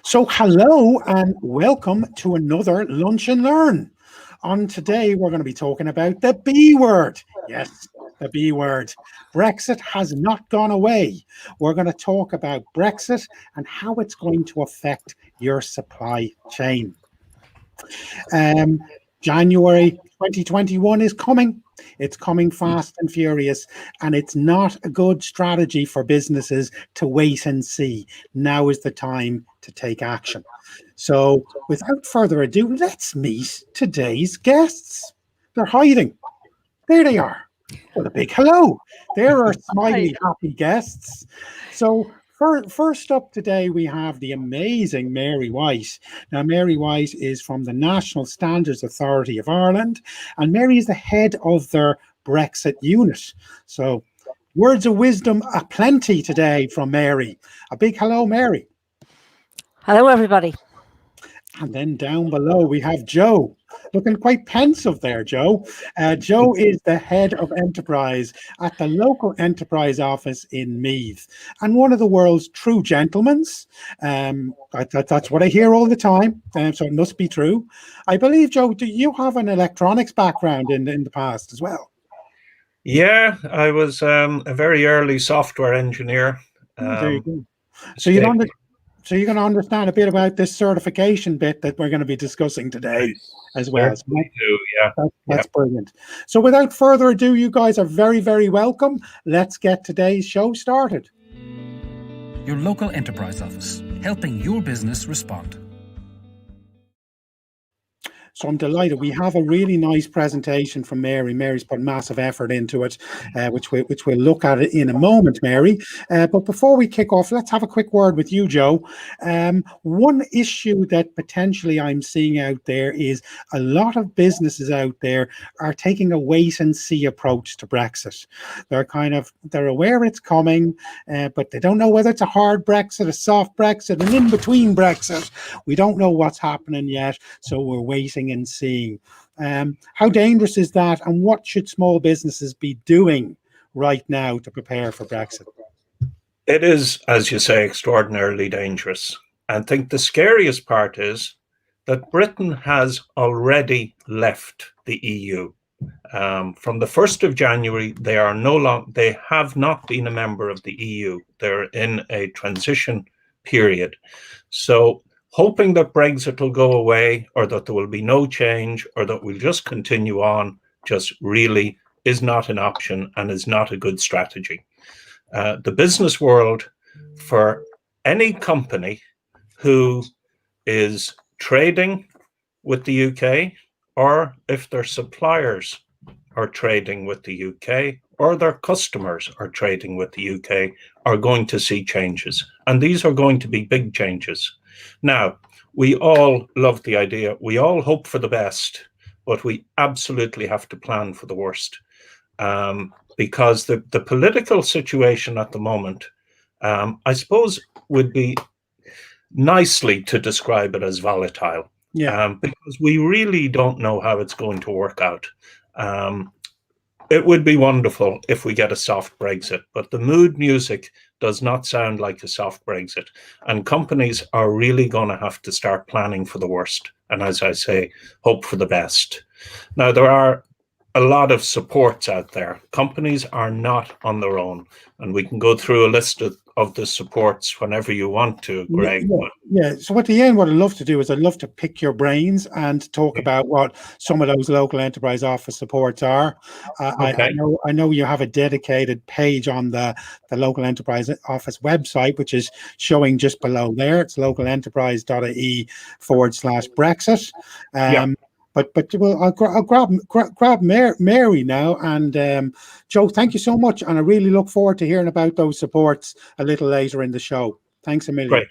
So hello and welcome to another Lunch and Learn. On today, we're going to be talking about the B word. Yes, the B word. Brexit has not gone away. We're going to talk about Brexit and how it's going to affect your supply chain. Um, January 2021 is coming. It's coming fast and furious, and it's not a good strategy for businesses to wait and see. Now is the time to take action. So, without further ado, let's meet today's guests. They're hiding. There they are. Well, a big hello. There are smiley, happy guests. So, first up today, we have the amazing Mary White. Now, Mary White is from the National Standards Authority of Ireland, and Mary is the head of their Brexit unit. So, words of wisdom aplenty today from Mary. A big hello, Mary. Hello, everybody. And then down below, we have Joe, looking quite pensive there, Joe. Joe is the head of enterprise at the local enterprise office in Meath, and one of the world's true gentlemen. That's what I hear all the time, so it must be true. I believe, Joe, do you have an electronics background in the past as well? Yeah, I was a very early software engineer. There you go. So you don't. So you're going to understand a bit about this certification bit that we're going to be discussing today as well. So that's brilliant. So without further ado, you guys are very, very welcome. Let's get today's show started. Your local enterprise office, helping your business respond. So I'm delighted. We have a really nice presentation from Mary. Mary's put massive effort into it, which we'll look at it in a moment, Mary. But before we kick off, let's have a quick word with you, Joe. One issue that potentially I'm seeing out there is a lot of businesses out there are taking a wait and see approach to Brexit. They're aware it's coming, but they don't know whether it's a hard Brexit, a soft Brexit, an in-between Brexit. We don't know what's happening yet, so we're waiting and seeing. How dangerous is that, and what should small businesses be doing right now to prepare for Brexit? It is, as you say, extraordinarily dangerous. I think the scariest part is that Britain has already left the EU. From the 1st of January, they have not been a member of the EU. They're in a transition period. So hoping that Brexit will go away, or that there will be no change, or that we'll just continue on, just really is not an option and is not a good strategy. The business world, for any company who is trading with the UK, or if their suppliers are trading with the UK, or their customers are trading with the UK, are going to see changes. And these are going to be big changes. Now, we all love the idea. We all hope for the best, but we absolutely have to plan for the worst. Because the political situation at the moment, I suppose, would be nicely to describe it as volatile. Because we really don't know how it's going to work out. It would be wonderful if we get a soft Brexit, but the mood music does not sound like a soft Brexit. And companies are really going to have to start planning for the worst. And as I say, hope for the best. Now, there are a lot of supports out there. Companies are not on their own. And we can go through a list of the supports whenever you want to, Greg. Yeah. So at the end, what I'd love to do is I'd love to pick your brains and talk about what some of those local enterprise office supports are. I know you have a dedicated page on the local enterprise office website, which is showing just below there. It's localenterprise.ie/Brexit. But well, I'll grab Mary now, and Joe, thank you so much, and I really look forward to hearing about those supports a little later in the show. Thanks a million. Great.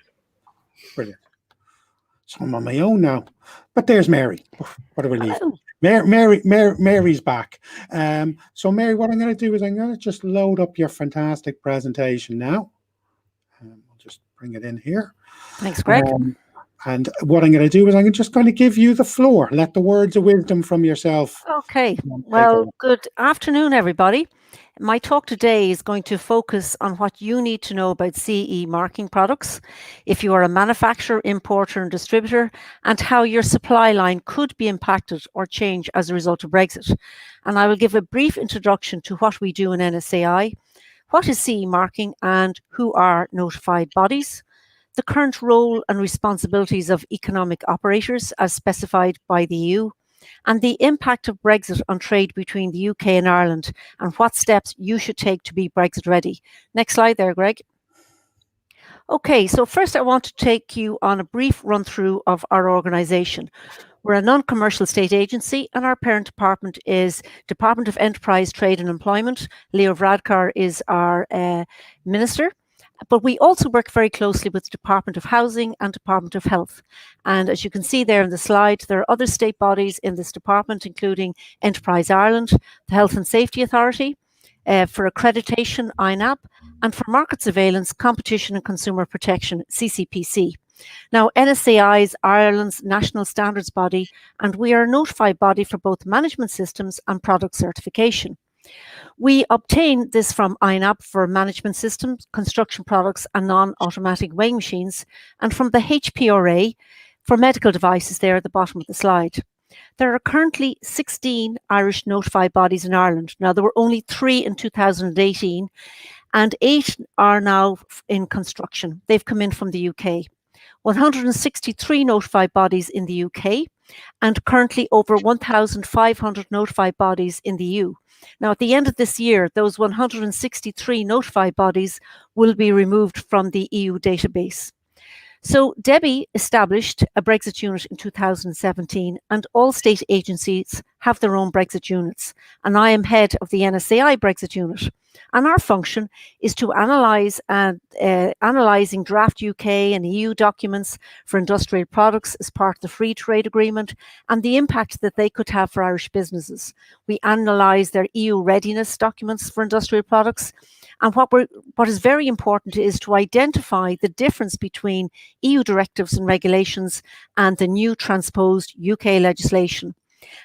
Brilliant. So I'm on my own now, but there's Mary. What a relief. Mary's back. So Mary, what I'm going to do is I'm going to just load up your fantastic presentation now. I'll just bring it in here. Thanks, Greg. And what I'm going to do is I'm just going to give you the floor. Let the words of wisdom from yourself. Okay. Well, good afternoon, everybody. My talk today is going to focus on what you need to know about CE marking products, if you are a manufacturer, importer and distributor, and how your supply line could be impacted or change as a result of Brexit. And I will give a brief introduction to what we do in NSAI, what is CE marking and who are notified bodies, the current role and responsibilities of economic operators as specified by the EU, and the impact of Brexit on trade between the UK and Ireland, and what steps you should take to be Brexit ready. Next slide there, Greg. Okay, so first I want to take you on a brief run through of our organisation. We're a non-commercial state agency and our parent department is Department of Enterprise, Trade and Employment. Leo Varadkar is our minister. But we also work very closely with the Department of Housing and Department of Health. And as you can see there in the slide, there are other state bodies in this department, including Enterprise Ireland, the Health and Safety Authority, for accreditation, INAB, and for market surveillance, competition and consumer protection, CCPC. Now, NSAI is Ireland's national standards body, and we are a notified body for both management systems and product certification. We obtain this from INAB for management systems, construction products and non-automatic weighing machines, and from the HPRA for medical devices there at the bottom of the slide. There are currently 16 Irish notified bodies in Ireland. Now, there were only 3 in 2018, and 8 are now in construction. They've come in from the UK. 163 notified bodies in the UK, and currently over 1,500 notified bodies in the EU. Now, at the end of this year, those 163 notified bodies will be removed from the EU database. So Debbie established a Brexit unit in 2017, and all state agencies have their own Brexit units. And I am head of the NSAI Brexit unit. And our function is to analysing draft UK and EU documents for industrial products as part of the free trade agreement and the impact that they could have for Irish businesses. We analyse their EU readiness documents for industrial products. And what is very important is to identify the difference between EU directives and regulations and the new transposed UK legislation.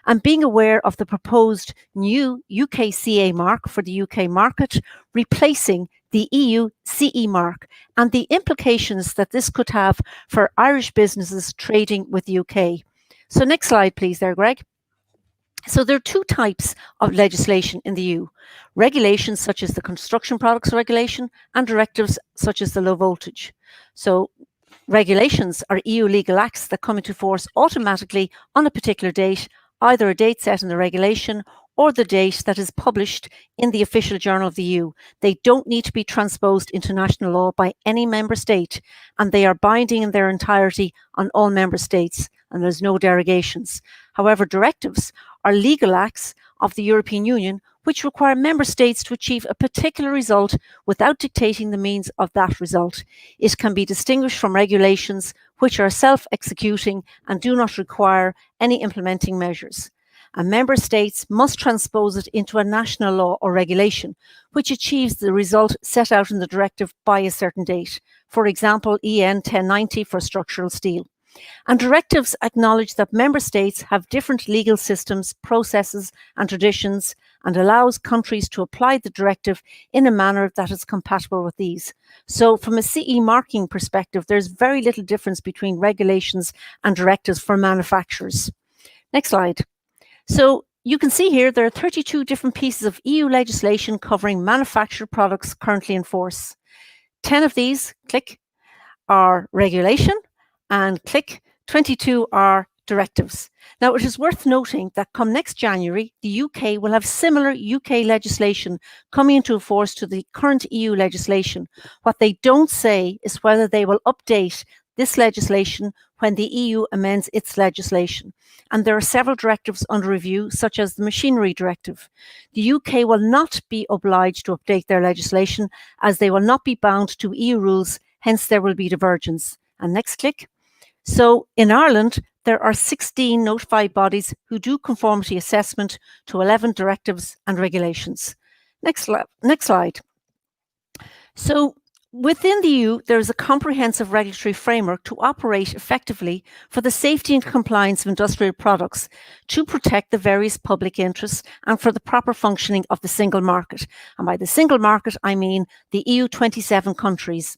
And being aware of the proposed new UK CA mark for the UK market, replacing the EU CE mark, and the implications that this could have for Irish businesses trading with the UK. So next slide, please there, Greg. So there are 2 types of legislation in the EU. Regulations such as the Construction Products Regulation and directives such as the Low Voltage. So regulations are EU legal acts that come into force automatically on a particular date, either a date set in the regulation or the date that is published in the official journal of the EU. They don't need to be transposed into national law by any member state, and they are binding in their entirety on all member states, and there's no derogations. However, directives are legal acts of the European Union which require member states to achieve a particular result without dictating the means of that result. It can be distinguished from regulations which are self-executing and do not require any implementing measures. And member states must transpose it into a national law or regulation which achieves the result set out in the directive by a certain date. For example, EN 1090 for structural steel. And directives acknowledge that member states have different legal systems, processes and traditions, and allows countries to apply the directive in a manner that is compatible with these. So from a CE marking perspective, there's very little difference between regulations and directives for manufacturers. Next slide. So you can see here there are 32 different pieces of EU legislation covering manufactured products currently in force. 10 of these, click, are regulation, and click, 22 are directives. Now, it is worth noting that come next January, the UK will have similar UK legislation coming into force to the current EU legislation. What they don't say is whether they will update this legislation when the EU amends its legislation. And there are several directives under review, such as the Machinery Directive. The UK will not be obliged to update their legislation as they will not be bound to EU rules, hence there will be divergence. And next click. So in Ireland, there are 16 notified bodies who do conformity assessment to 11 directives and regulations. Next slide. So within the EU, there is a comprehensive regulatory framework to operate effectively for the safety and compliance of industrial products, to protect the various public interests and for the proper functioning of the single market. And by the single market, I mean the EU 27 countries.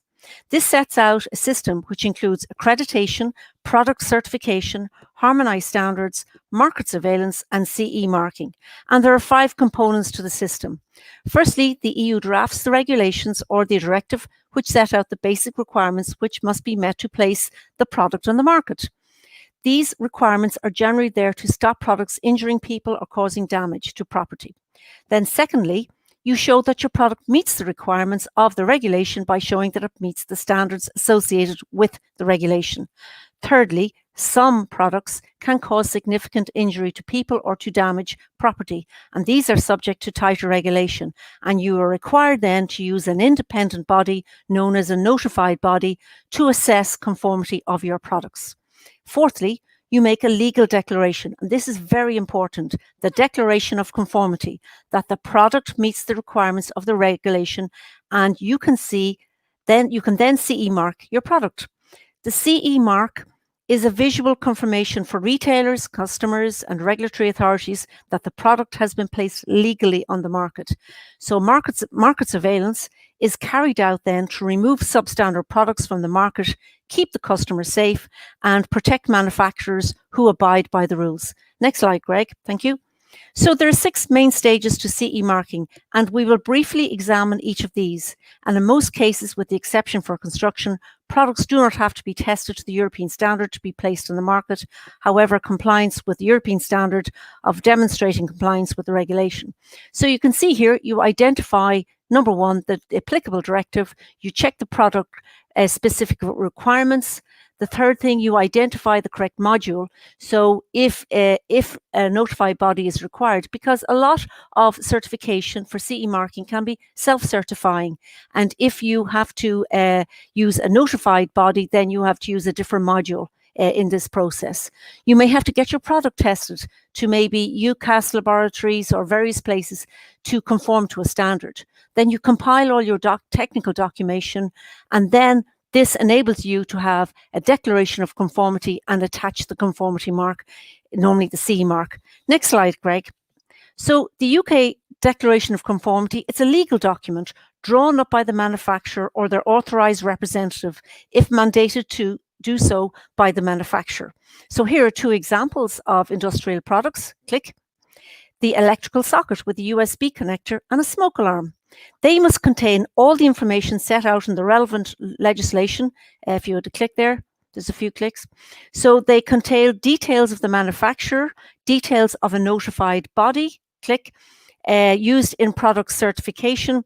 This sets out a system which includes accreditation, product certification, harmonised standards, market surveillance and CE marking. And there are 5 components to the system. Firstly, the EU drafts the regulations or the directive which set out the basic requirements which must be met to place the product on the market. These requirements are generally there to stop products injuring people or causing damage to property. Then secondly, you show that your product meets the requirements of the regulation by showing that it meets the standards associated with the regulation. Thirdly, some products can cause significant injury to people or to damage property, and these are subject to tighter regulation, and you are required then to use an independent body known as a notified body to assess conformity of your products. Fourthly, you make a legal declaration, and this is very important, the declaration of conformity, that the product meets the requirements of the regulation, and you can then CE mark your product. The CE mark is a visual confirmation for retailers, customers, and regulatory authorities that the product has been placed legally on the market. So market surveillance is carried out then to remove substandard products from the market, keep the customer safe, and protect manufacturers who abide by the rules. Next slide, Greg. Thank you. So there are 6 main stages to CE marking, and we will briefly examine each of these. And in most cases, with the exception for construction, products do not have to be tested to the European standard to be placed on the market. However, compliance with the European standard of demonstrating compliance with the regulation. So you can see here, you identify, number 1, the applicable directive, you check the product specific requirements. The third thing, you identify the correct module. So if a notified body is required, because a lot of certification for CE marking can be self-certifying. And if you have to use a notified body, then you have to use a different module in this process. You may have to get your product tested to maybe UCAS laboratories or various places to conform to a standard. Then you compile all your technical documentation, and then this enables you to have a declaration of conformity and attach the conformity mark, normally the CE mark. Next slide, Greg. So the UK Declaration of Conformity, it's a legal document drawn up by the manufacturer or their authorised representative if mandated to do so by the manufacturer. So here are 2 examples of industrial products. Click. The electrical socket with a USB connector and a smoke alarm. They must contain all the information set out in the relevant legislation. If you were to click there, there's a few clicks. So they contain details of the manufacturer, details of a notified body, click, used in product certification,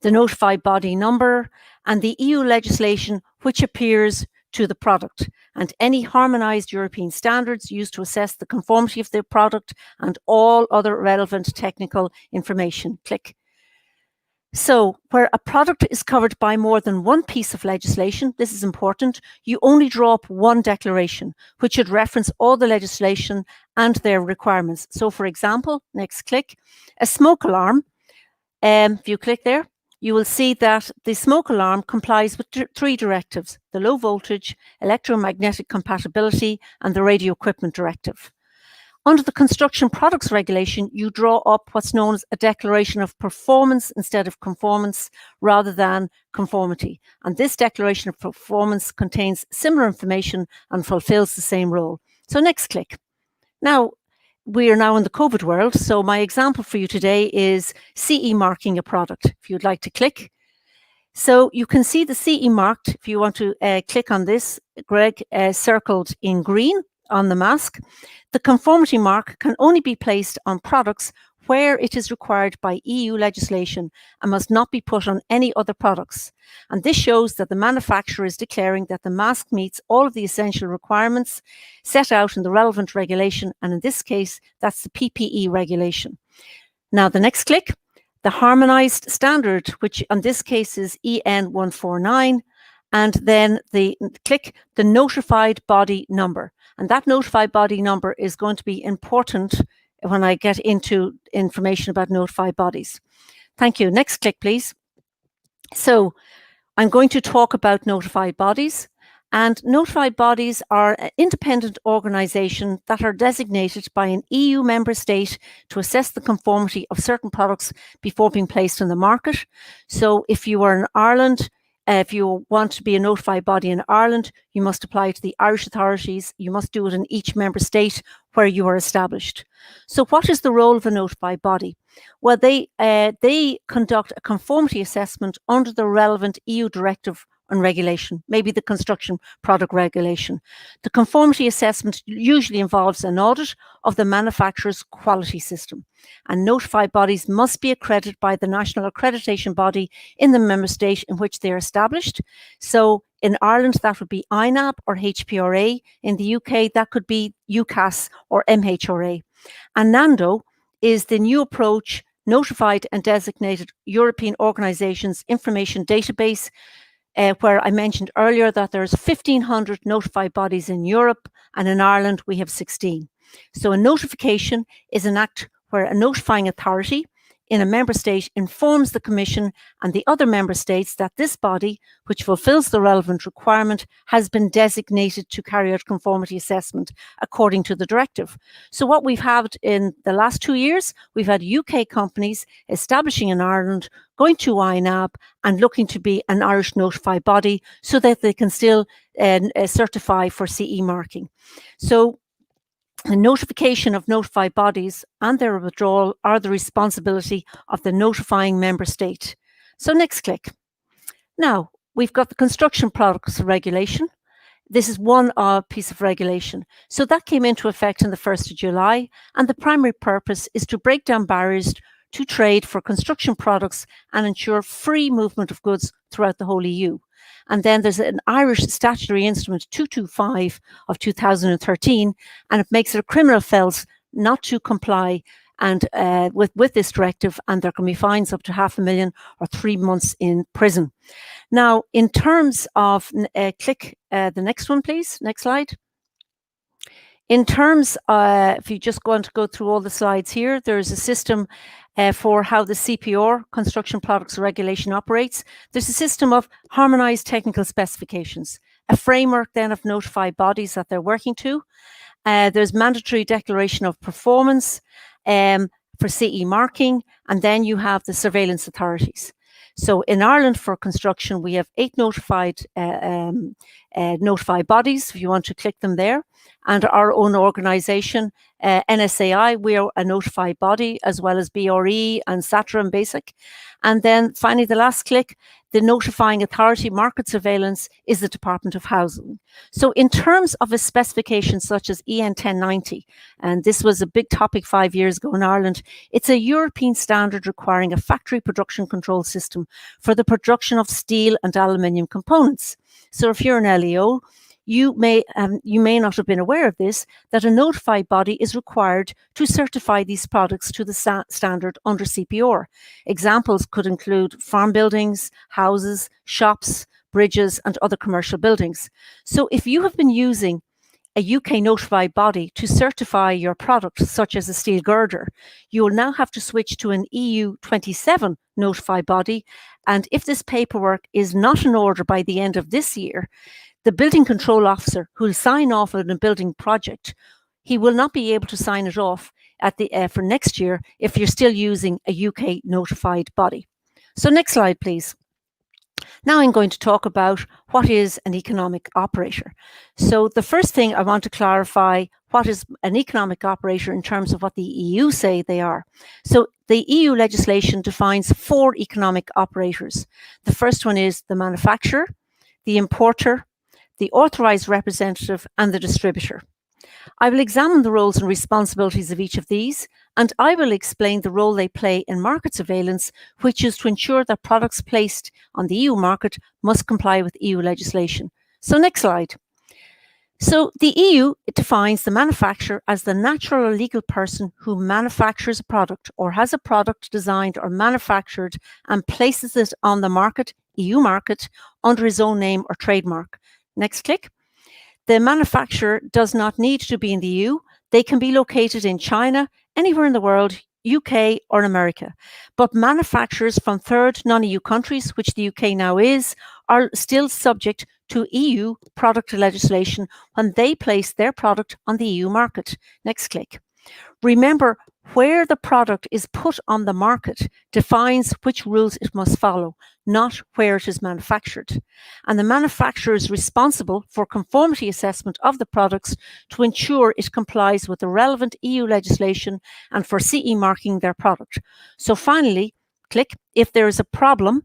the notified body number, and the EU legislation which appears to the product, and any harmonised European standards used to assess the conformity of the product, and all other relevant technical information. Click. So where a product is covered by more than one piece of legislation, this is important, you only draw up one declaration, which should reference all the legislation and their requirements. So for example, next click, a smoke alarm, if you click there, you will see that the smoke alarm complies with 3 directives, the low voltage, electromagnetic compatibility, and the radio equipment directive. Under the Construction Products Regulation, you draw up what's known as a declaration of performance instead of conformance rather than conformity. And this declaration of performance contains similar information and fulfills the same role. So next click. Now, we are now in the COVID world, so my example for you today is CE marking a product. If you'd like to click. So you can see the CE marked, if you want to click on this, Greg, circled in green on the mask. The conformity mark can only be placed on products where it is required by EU legislation and must not be put on any other products. And this shows that the manufacturer is declaring that the mask meets all of the essential requirements set out in the relevant regulation, and in this case, that's the PPE regulation. Now the next click, the harmonised standard, which in this case is EN 149, and then the click the notified body number. And that notified body number is going to be important when I get into information about notified bodies. Thank you. Next click, please. So I'm going to talk about notified bodies. And notified bodies are an independent organisation that are designated by an EU member state to assess the conformity of certain products before being placed in the market. So if you are in Ireland, if you want to be a notified body in Ireland, you must apply to the Irish authorities. You must do it in each member state where you are established. So what is the role of a notified body? Well, they conduct a conformity assessment under the relevant EU directive and regulation, maybe the construction product regulation. The conformity assessment usually involves an audit of the manufacturer's quality system, and notified bodies must be accredited by the national accreditation body in the member state in which they are established. So in Ireland, that would be INAB or HPRA. In the UK, that could be UCAS or MHRA. And NANDO is the new approach, notified and designated European Organisations Information Database, where I mentioned earlier that there's 1,500 notified bodies in Europe, and in Ireland we have 16. So a notification is an act where a notifying authority in a member state informs the Commission and the other member states that this body, which fulfills the relevant requirement, has been designated to carry out conformity assessment according to the directive. So what we've had in the last 2 years, we've had UK companies establishing in Ireland, going to INAB and looking to be an Irish notified body so that they can still certify for CE marking. So the notification of notified bodies and their withdrawal are the responsibility of the notifying member state. So next click. Now, we've got the construction products regulation. This is one piece of regulation. So that came into effect on the 1st of July, and the primary purpose is to break down barriers to trade for construction products and ensure free movement of goods throughout the whole EU. And then there's an Irish statutory instrument 225 of 2013, and it makes it a criminal offence not to comply and with this directive, and there can be fines up to $500,000 or 3 months in prison. Now, in terms of, click the next one, please. Next slide. In terms, if you just want to go through all the slides here, there's a system for how the CPR, Construction Products Regulation, operates. There's a system of harmonised technical specifications, a framework then of notified bodies that they're working to. There's mandatory declaration of performance for CE marking, and then you have the surveillance authorities. So in Ireland for construction, we have 8 notified bodies, if you want to click them there, and our own organisation, NSAI, we are a notified body, as well as BRE and SATRA and BASIC. And then finally, the last click, the notifying authority market surveillance is the Department of Housing. So in terms of a specification such as EN 1090, and this was a big topic 5 years ago in Ireland, it's a European standard requiring a factory production control system for the production of steel and aluminium components. So if you're an LEO, you may not have been aware of this, that a notified body is required to certify these products to the standard under CPR. Examples could include farm buildings, houses, shops, bridges, and other commercial buildings. So if you have been using a UK notified body to certify your product, such as a steel girder, you will now have to switch to an EU 27 notified body. And if this paperwork is not in order by the end of this year, the building control officer who will sign off on a building project, he will not be able to sign it off at the for next year if you're still using a UK notified body. So next slide, please. Now I'm going to talk about what is an economic operator. So the first thing I want to clarify, what is an economic operator in terms of what the EU say they are. So the EU legislation defines 4 economic operators. The first one is the manufacturer, the importer, the authorised representative, and the distributor. I will examine the roles and responsibilities of each of these, and I will explain the role they play in market surveillance, which is to ensure that products placed on the EU market must comply with EU legislation. So next slide. So the EU defines the manufacturer as the natural or legal person who manufactures a product or has a product designed or manufactured and places it on the market, EU market, under his own name or trademark. Next click. The manufacturer does not need to be in the EU. They can be located in China, anywhere in the world, UK or America. But manufacturers from third non-EU countries, which the UK now is, are still subject to EU product legislation when they place their product on the EU market. Next click. Remember, where the product is put on the market defines which rules it must follow, not where it is manufactured. And the manufacturer is responsible for conformity assessment of the products to ensure it complies with the relevant EU legislation and for CE marking their product. So finally, click, if there is a problem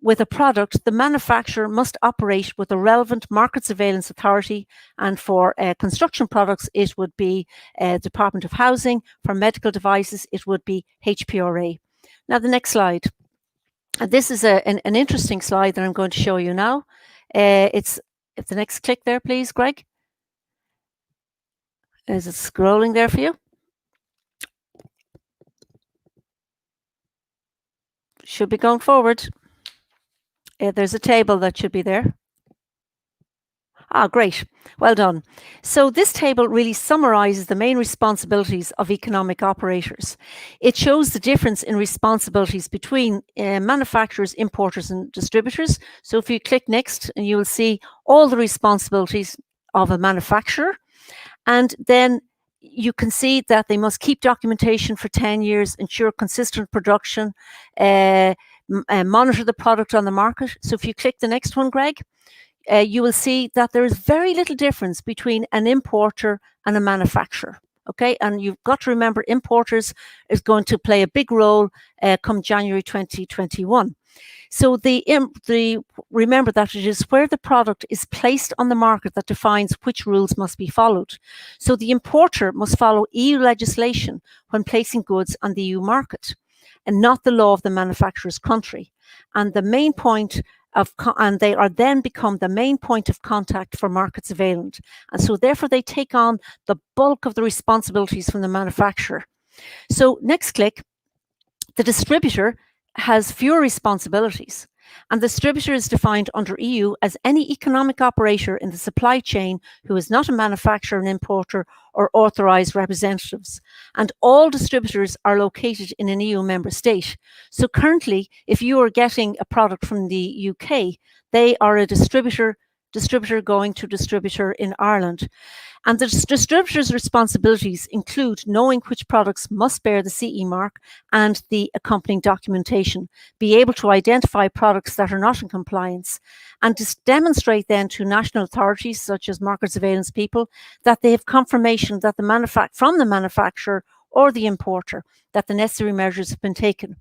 with a product, the manufacturer must operate with the relevant market surveillance authority, and for construction products it would be Department of Housing. For medical devices it would be HPRA. Now the next slide. This is an interesting slide that I'm going to show you now. It's the next click there, please, Greg. Is it scrolling there for you? Should be going forward. There's a table that should be there. Ah, great. Well done. So this table really summarizes the main responsibilities of economic operators. It shows the difference in responsibilities between manufacturers, importers, and distributors. So if you click next, and you will see all the responsibilities of a manufacturer. And then you can see that they must keep documentation for 10 years, ensure consistent production, monitor the product on the market. So if you click the next one, Greg, you will see that there is very little difference between an importer and a manufacturer. Okay, and you've got to remember importers is going to play a big role come January 2021. So remember that it is where the product is placed on the market that defines which rules must be followed. So the importer must follow EU legislation when placing goods on the EU market, and not the law of the manufacturer's country. And the main point and they are then become the main point of contact for market surveillance. And so therefore they take on the bulk of the responsibilities from the manufacturer. So next click, the distributor has fewer responsibilities. And the distributor is defined under EU as any economic operator in the supply chain who is not a manufacturer, an importer, or authorized representatives. And all distributors are located in an EU member state. So currently, if you are getting a product from the UK, they are a distributor going to distributor in Ireland. And the distributor's responsibilities include knowing which products must bear the CE mark and the accompanying documentation, be able to identify products that are not in compliance, and to demonstrate then to national authorities, such as market surveillance people, that they have confirmation that from the manufacturer or the importer that the necessary measures have been taken.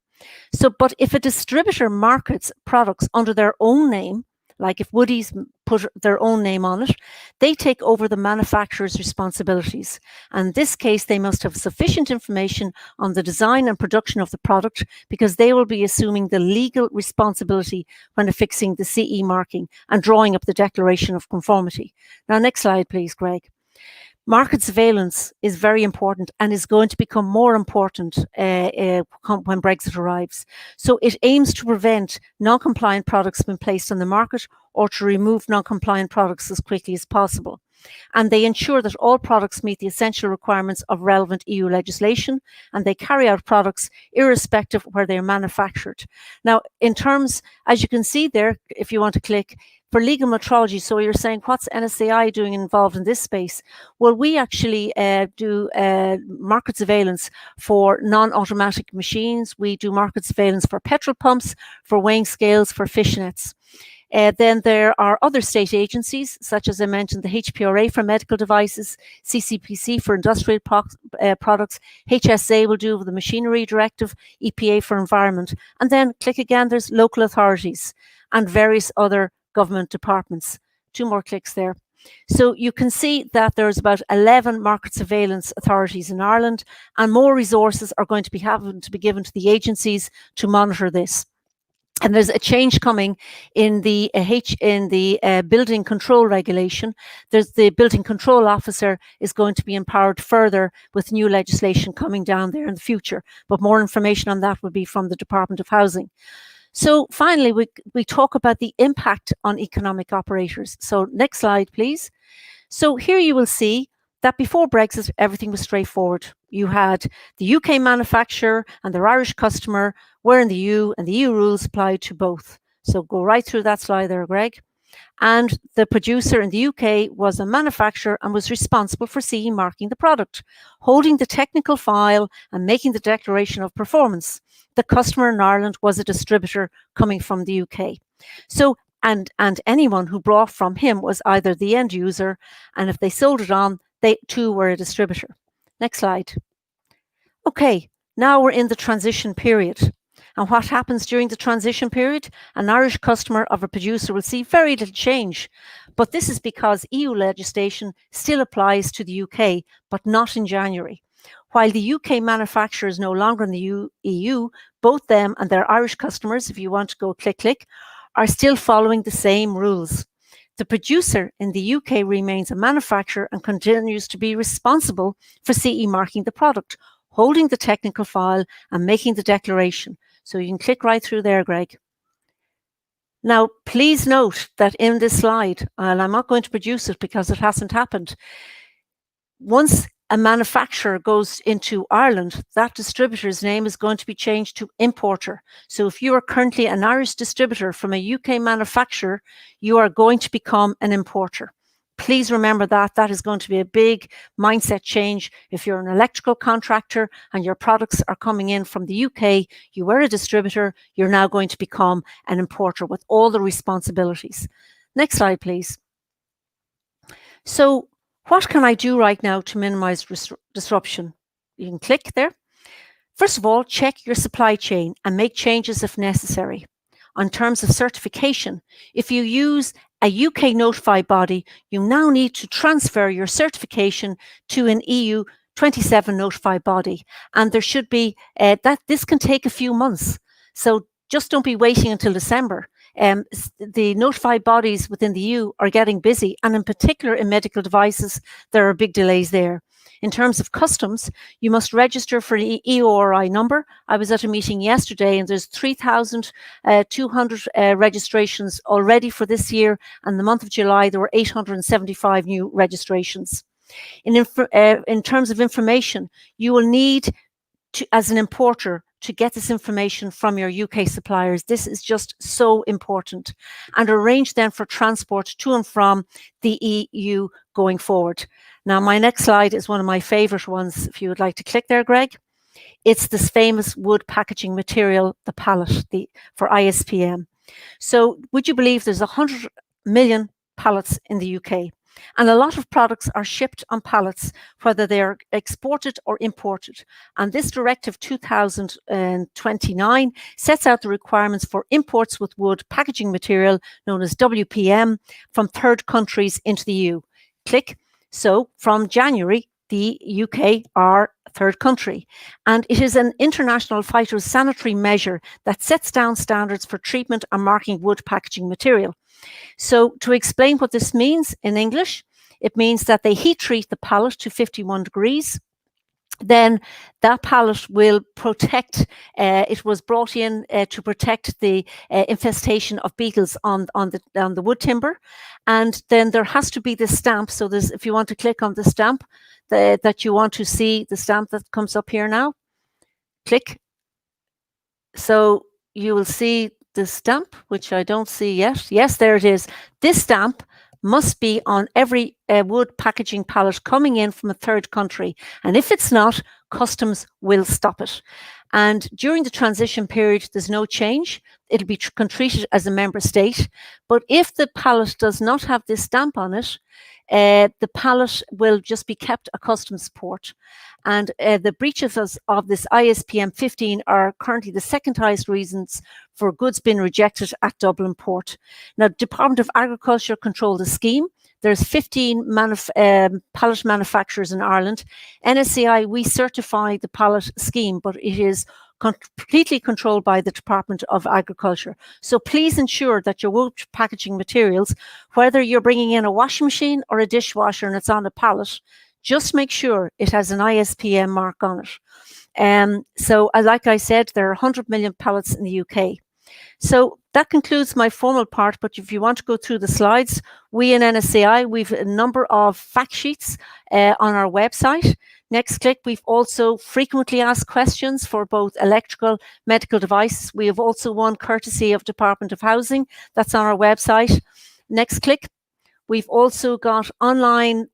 So, but if a distributor markets products under their own name, like if Woody's put their own name on it, they take over the manufacturer's responsibilities. And in this case, they must have sufficient information on the design and production of the product, because they will be assuming the legal responsibility when affixing the CE marking and drawing up the declaration of conformity. Now, next slide, please, Greg. Market surveillance is very important and is going to become more important when Brexit arrives. So it aims to prevent non-compliant products being placed on the market, or to remove non-compliant products as quickly as possible. And they ensure that all products meet the essential requirements of relevant EU legislation, and they carry out products irrespective of where they are manufactured. Now, in terms, as you can see there, if you want to click, for legal metrology, so you're saying, what's NSAI doing involved in this space? Well, we actually do market surveillance for non-automatic machines. We do market surveillance for petrol pumps, for weighing scales, for fish nets. Then there are other state agencies, such as I mentioned, the HPRA for medical devices, CCPC for industrial products, HSA will do with the machinery directive, EPA for environment. And then click again, there's local authorities and various other government departments. 2 more clicks there. So you can see that there's about 11 market surveillance authorities in Ireland, and more resources are going to be having to be given to the agencies to monitor this. And there's a change coming in the building control regulation. There's the building control officer is going to be empowered further with new legislation coming down there in the future. But more information on that will be from the Department of Housing. So finally, we talk about the impact on economic operators. So next slide, please. So here you will see that before Brexit, everything was straightforward. You had the UK manufacturer and their Irish customer were in the EU, and the EU rules applied to both. So go right through that slide there, Greg. And the producer in the UK was a manufacturer and was responsible for CE marking the product, holding the technical file and making the declaration of performance. The customer in Ireland was a distributor coming from the UK. So, and anyone who bought from him was either the end user, and if they sold it on, they too were a distributor. Next slide. Okay, now we're in the transition period. And what happens during the transition period? An Irish customer of a producer will see very little change. But this is because EU legislation still applies to the UK, but not in January. While the UK manufacturer is no longer in the EU, both them and their Irish customers, if you want to go click, are still following the same rules. The producer in the UK remains a manufacturer and continues to be responsible for CE marking the product, holding the technical file and making the declaration. So you can click right through there, Greg. Now, please note that in this slide, and I'm not going to produce it because it hasn't happened, once a manufacturer goes into Ireland, that distributor's name is going to be changed to importer. So if you are currently an Irish distributor from a UK manufacturer, you are going to become an importer. Please remember that. That is going to be a big mindset change. If you're an electrical contractor and your products are coming in from the UK, you were a distributor, you're now going to become an importer with all the responsibilities. Next slide, please. So what can I do right now to minimize disruption? You can click there. First of all, check your supply chain and make changes if necessary. On terms of certification, if you use a UK notified body, you now need to transfer your certification to an EU 27 notified body. And there should be, this can take a few months. So just don't be waiting until December. The notified bodies within the EU are getting busy, and in particular in medical devices, there are big delays there. In terms of customs, you must register for an EORI number. I was at a meeting yesterday and there's 3,200 registrations already for this year, and the month of July there were 875 new registrations. In terms of information, you will need to, as an importer, to get this information from your UK suppliers. This is just so important. And arrange then for transport to and from the EU going forward. Now, my next slide is one of my favorite ones, if you would like to click there, Greg. It's this famous wood packaging material, the pallet, for ISPM. So would you believe there's 100 million pallets in the UK? And a lot of products are shipped on pallets, whether they're exported or imported. And this Directive 2029 sets out the requirements for imports with wood packaging material, known as WPM, from third countries into the EU. Click. So from January, the UK are a third country. And it is an international phytosanitary measure that sets down standards for treatment and marking wood packaging material. So to explain what this means in English, it means that they heat treat the pallet to 51 degrees. Then that pallet will protect, it was brought in to protect the infestation of beetles on the wood timber. And then there has to be this stamp. So there's, if you want to click on the stamp that you want to see, the stamp that comes up here now, click. So you will see the stamp, which I don't see yet. Yes, there it is. This stamp must be on every wood packaging pallet coming in from a third country. And if it's not, customs will stop it. And during the transition period, there's no change. It'll be treated as a member state. But if the pallet does not have this stamp on it, the pallet will just be kept a customs port. And the breaches of this ISPM 15 are currently the second highest reasons for goods being rejected at Dublin Port. Now, Department of Agriculture control the scheme. There's 15 pallet manufacturers in Ireland. NSAI, we certify the pallet scheme, but it is completely controlled by the Department of Agriculture. So please ensure that your wood packaging materials, whether you're bringing in a washing machine or a dishwasher and it's on a pallet, just make sure it has an ISPM mark on it. So like I said, there are 100 million pallets in the UK. So that concludes my formal part, but if you want to go through the slides, we in NSAI, we've a number of fact sheets on our website. Next click, we've also frequently asked questions for both electrical, medical devices. We have also one courtesy of Department of Housing that's on our website. Next click, we've also got online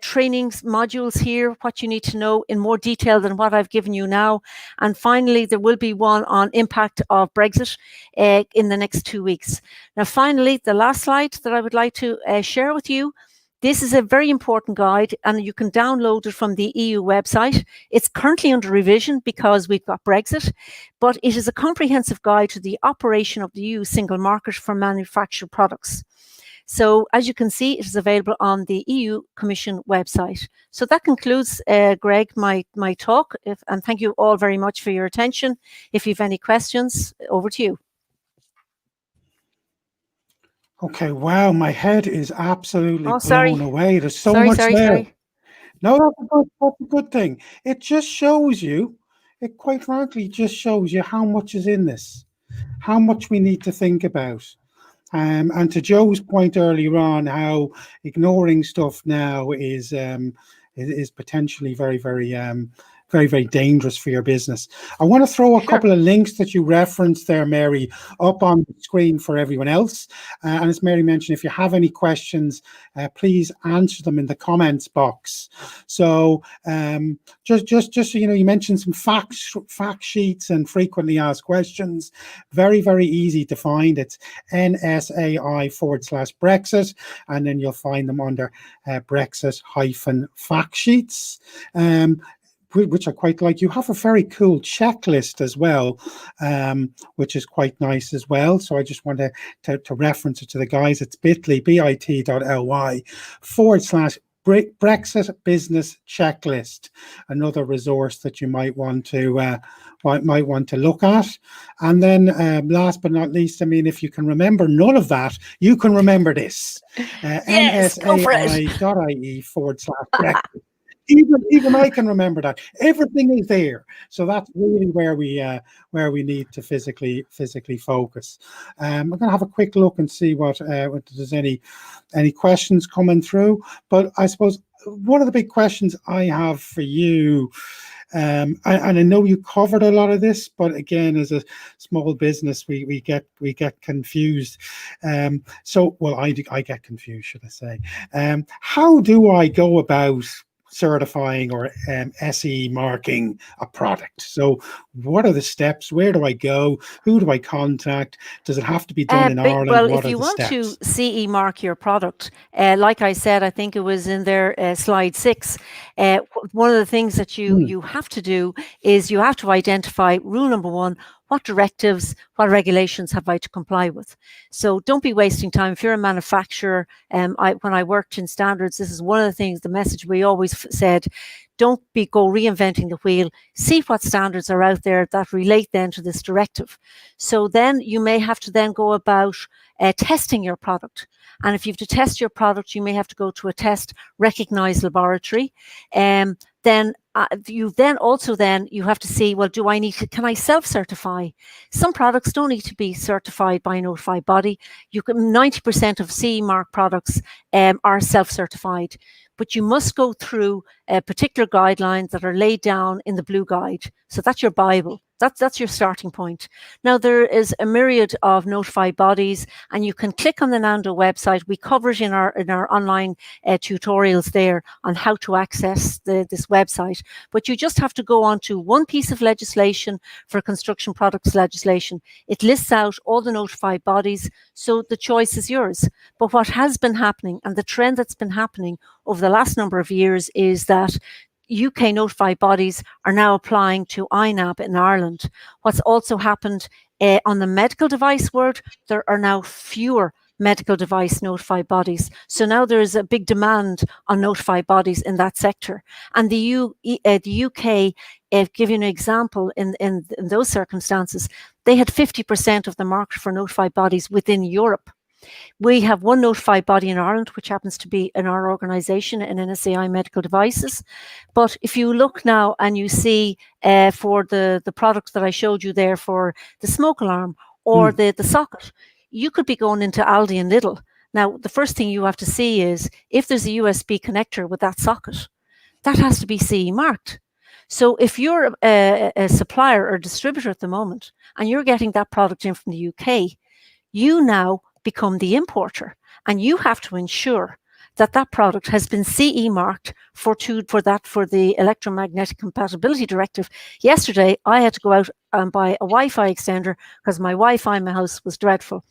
trainings modules here, what you need to know in more detail than what I've given you now. And finally, there will be one on impact of Brexit in the next 2 weeks. Now, finally, the last slide that I would like to share with you. This is a very important guide, and you can download it from the EU website. It's currently under revision because we've got Brexit, but it is a comprehensive guide to the operation of the EU single market for manufactured products. So as you can see, it is available on the EU Commission website. So that concludes, Greg, my talk. And thank you all very much for your attention. If you have any questions, over to you. Okay, wow, my head is absolutely blown away. There's so much there. Sorry. No, that's a good thing. It just shows you, it quite frankly just shows you how much is in this, how much we need to think about. And to Joe's point earlier on, how ignoring stuff now is potentially very, very dangerous for your business. I want to throw a couple of links that you referenced there, Mary, up on the screen for everyone else. And as Mary mentioned, if you have any questions, please answer them in the comments box. So just so you know, you mentioned some fact sheets and frequently asked questions. Very, very easy to find. It's NSAI/Brexit, and then you'll find them under Brexit-fact sheets. Which I quite like. You have a very cool checklist as well, which is quite nice as well. So I just want to reference it to the guys. It's bit.ly/Brexit business checklist. Another resource that you might want to look at. And then last but not least, I mean, if you can remember none of that, you can remember this. Yes, NSAI.ie/Brexit. Even I can remember that. Everything is there, so that's really where we need to physically focus. I'm going to have a quick look and see what there's any questions coming through. But I suppose one of the big questions I have for you, and I know you covered a lot of this, but again, as a small business, we get confused. So, well, I get confused, should I say? How do I go about certifying or SE marking a product? So what are the steps? Where do I go? Who do I contact? Does it have to be done in Ireland? Well, if you want to CE mark your product, like I said, I think it was in there, slide 6, one of the things that you have to do is you have to identify rule number 1, what directives, what regulations have I to comply with? So don't be wasting time. If you're a manufacturer, when I worked in standards, this is one of the things, the message we always said, don't go reinventing the wheel. See what standards are out there that relate then to this directive. So then you may have to then go about testing your product. And if you have to test your product, you may have to go to a test recognized laboratory. Then you have to see, well, can I self-certify? Some products don't need to be certified by a notified body. 90% of CE mark products are self-certified, but you must go through particular guidelines that are laid down in the Blue Guide. So that's your Bible. That's your starting point. Now, there is a myriad of notified bodies, and you can click on the NANDO website. We cover it in our online tutorials there on how to access this website. But you just have to go on to one piece of legislation for construction products legislation. It lists out all the notified bodies, so the choice is yours. But what has been happening, and the trend that's been happening over the last number of years, is that UK notified bodies are now applying to INAB in Ireland. What's also happened on the medical device world, there are now fewer medical device notified bodies. So now there is a big demand on notified bodies in that sector. And the UK, give you an example, in those circumstances, they had 50% of the market for notified bodies within Europe. We have one notified body in Ireland, which happens to be in our organisation, in NSAI Medical Devices. But if you look now and you see for the product that I showed you there for the smoke alarm or the socket. You could be going into Aldi and Lidl. Now, the first thing you have to see is if there's a USB connector with that socket, that has to be CE marked. So if you're a supplier or distributor at the moment and you're getting that product in from the UK, you now become the importer, and you have to ensure that that product has been CE marked for the electromagnetic compatibility directive. Yesterday, I had to go out and buy a Wi-Fi extender because my Wi-Fi in my house was dreadful.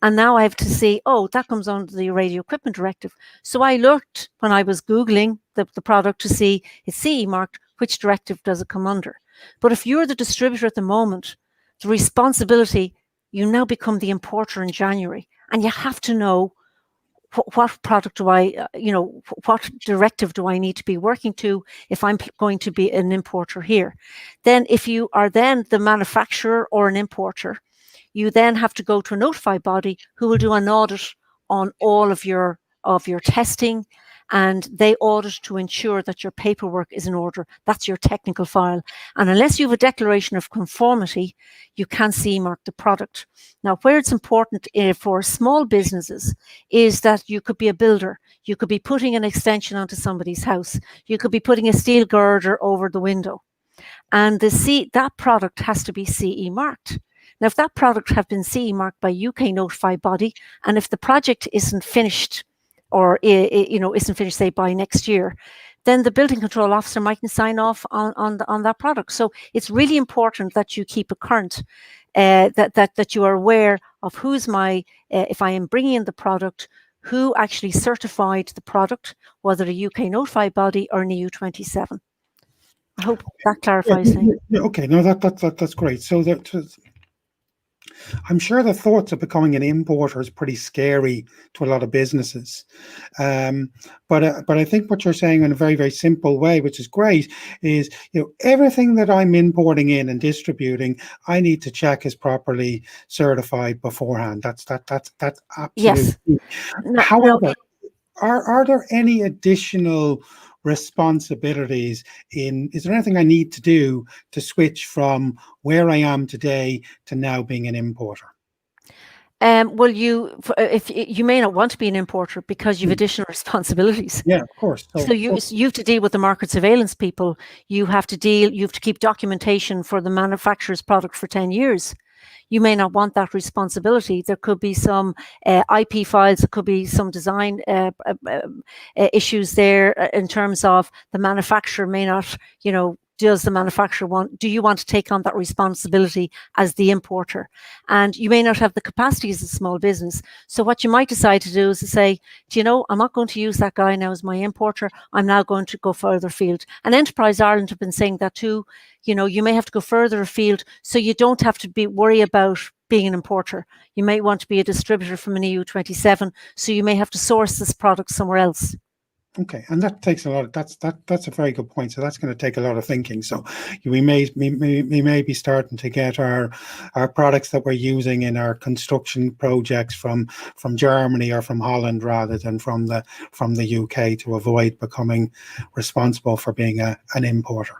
And now I have to see, oh, that comes under the radio equipment directive. So I looked when I was Googling the product to see it's CE marked, which directive does it come under? But if you're the distributor at the moment, the responsibility, you now become the importer in January, and you have to know what product do I, what directive do I need to be working to if I'm going to be an importer here? Then if you are then the manufacturer or an importer, you then have to go to a notified body who will do an audit on all of your testing, and they audit to ensure that your paperwork is in order. That's your technical file. And unless you have a declaration of conformity, you can't CE mark the product. Now, where it's important for small businesses is that you could be a builder. You could be putting an extension onto somebody's house. You could be putting a steel girder over the window. And that product has to be CE marked. Now, if that product has been CE marked by UK notified body, and if the project isn't finished, or isn't finished, say, by next year, then the building control officer mightn't sign off on that product. So it's really important that you keep it current, that you are aware of who's if I am bringing in the product, who actually certified the product, whether a UK notified body or an EU27. I hope that clarifies things. Yeah, okay, no, that's great. So I'm sure the thoughts of becoming an importer is pretty scary to a lot of businesses. But I think what you're saying in a very, very simple way, which is great, is everything that I'm importing in and distributing, I need to check is properly certified beforehand. That's absolutely. Yes. However, are there any additional responsibilities is there anything I need to do to switch from where I am today to now being an importer? Well, if you may not want to be an importer because you've additional responsibilities. Yeah, of course. So you have to deal with the market surveillance people. You have to keep documentation for the manufacturer's product for 10 years. You may not want that responsibility. There could be some IP files, there could be some design issues there in terms of the manufacturer may not, does the manufacturer do you want to take on that responsibility as the importer? And you may not have the capacity as a small business. So what you might decide to do is to say, I'm not going to use that guy now as my importer. I'm now going to go further afield. And Enterprise Ireland have been saying that too. You may have to go further afield so you don't have to worry about being an importer. You may want to be a distributor from an EU27, so you may have to source this product somewhere else. Okay, and that takes a lot of that's a very good point. So that's going to take a lot of thinking. So we may be starting to get our products that we're using in our construction projects from Germany or from Holland rather than from the UK to avoid becoming responsible for being an importer.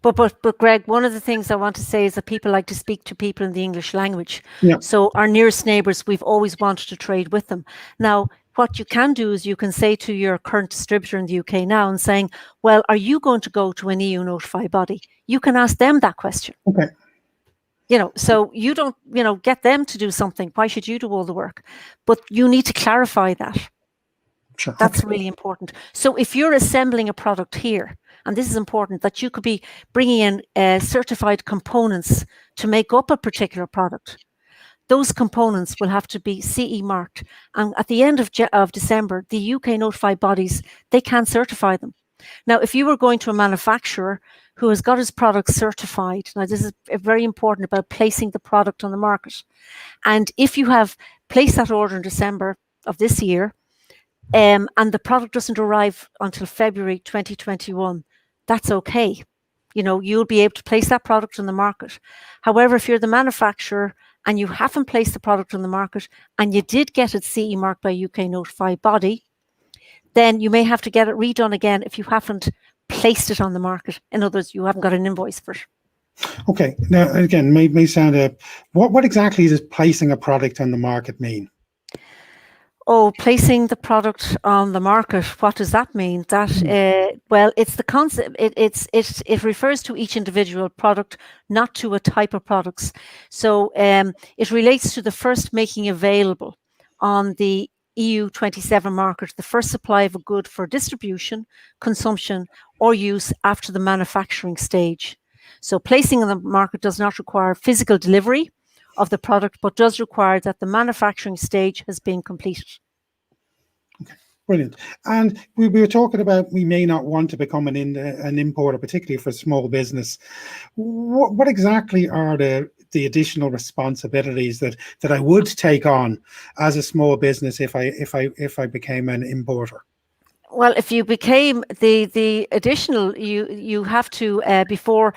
But Greg, one of the things I want to say is that people like to speak to people in the English language. Yeah. So our nearest neighbours, we've always wanted to trade with them. Now, what you can do is you can say to your current distributor in the UK now and saying, well, are you going to go to an EU notified body? You can ask them that question. Okay. So you don't, get them to do something. Why should you do all the work? But you need to clarify that. Sure. That's really important. So if you're assembling a product here, and this is important, that you could be bringing in certified components to make up a particular product. Those components will have to be CE marked. And at the end of December, the UK notified bodies, they can't certify them. Now, if you were going to a manufacturer who has got his product certified, now this is very important about placing the product on the market. And if you have placed that order in December of this year, and the product doesn't arrive until February 2021, that's okay. You'll be able to place that product on the market. However, if you're the manufacturer and you haven't placed the product on the market and you did get it CE marked by UK notified body, then you may have to get it redone again if you haven't placed it on the market. In other words, you haven't got an invoice for it. Okay. Now, again, may sound what exactly does placing a product on the market mean? Oh, placing the product on the market. What does that mean? That well, it's the concept. It refers to each individual product, not to a type of products. So it relates to the first making available on the EU 27 market the first supply of a good for distribution, consumption, or use after the manufacturing stage. So placing on the market does not require physical delivery of the product, but does require that the manufacturing stage has been completed. Okay, brilliant. And we were talking about we may not want to become an importer, particularly for small business. What exactly are the additional responsibilities that I would take on as a small business if I became an importer? Well, if you became the additional, you have to before.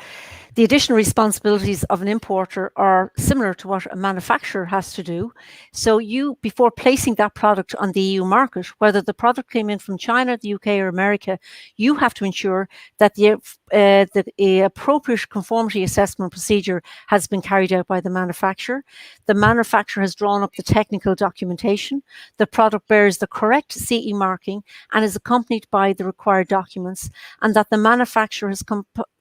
The additional responsibilities of an importer are similar to what a manufacturer has to do. So you, before placing that product on the EU market, whether the product came in from China, the UK or America, you have to ensure that the appropriate conformity assessment procedure has been carried out by the manufacturer. The manufacturer has drawn up the technical documentation. The product bears the correct CE marking and is accompanied by the required documents, and that the manufacturer has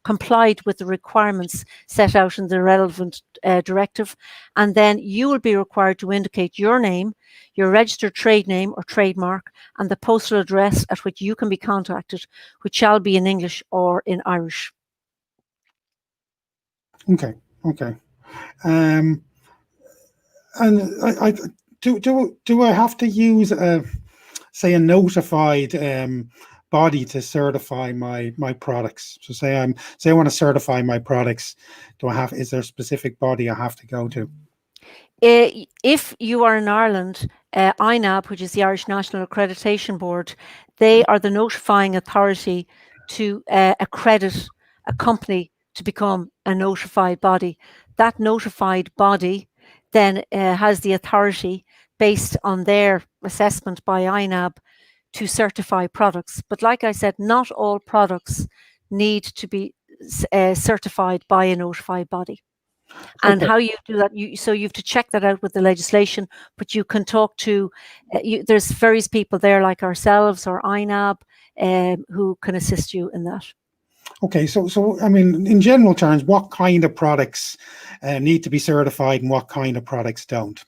complied with the requirements set out in the relevant directive. And then you will be required to indicate your name, your registered trade name or trademark, and the postal address at which you can be contacted, which shall be in English or in Irish. Okay. And I do I have to use say a notified body to certify my products? So say I want to certify my products. Is there a specific body I have to go to? If you are in Ireland, INAB, which is the Irish National Accreditation Board, they are the notifying authority to accredit a company to become a notified body. That notified body then has the authority, based on their assessment by INAB, to certify products. But like I said, not all products need to be certified by a notified body. And Okay. how you do that, so you have to check that out with the legislation, but you can talk to, there's various people there like ourselves or INAB who can assist you in that. Okay, so I mean, in general terms, what kind of products need to be certified and what kind of products don't?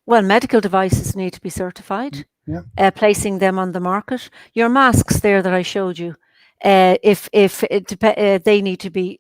Well, medical devices need to be certified. Yeah. Placing them on the market. Your masks there that I showed you, if they need to be